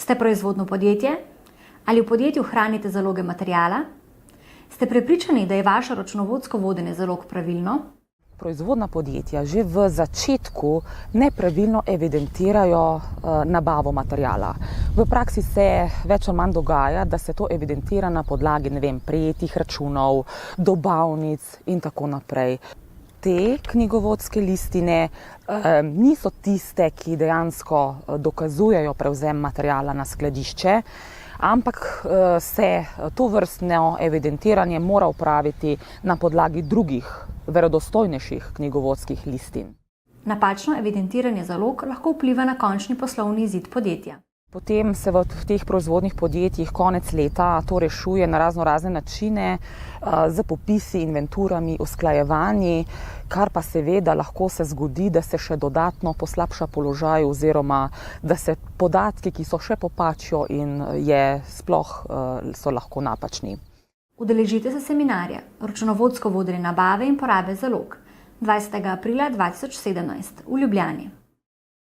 Ste proizvodno podjetje? Ali v podjetju hranite zaloge materijala? Ste prepričani, da je vaše računovodsko vodenje zalog pravilno? Proizvodna podjetja že v začetku nepravilno evidentirajo nabavo materijala. V praksi se več ali manj dogaja, da se to evidentira na podlagi, prejetih računov, dobavnic in tako naprej. Te knjigovodske listine niso tiste, ki dejansko dokazujejo prevzem materijala na skladišče, ampak se tovrstno evidentiranje mora opraviti na podlagi drugih verodostojnejših knjigovodskih listin. Napačno evidentiranje zalog lahko vpliva na končni poslovni izid podjetja. Potem se v teh proizvodnih podjetjih konec leta to rešuje na razne načine, z popisi, inventurami, usklajevanji, kar pa seveda lahko se zgodi, da se še dodatno poslabša položaj oziroma da se podatki, ki so še popačijo in so lahko napačni. Udeležite se seminarja Računovodsko vodenje nabave in porabe zalog 20. aprila 2017 v Ljubljani.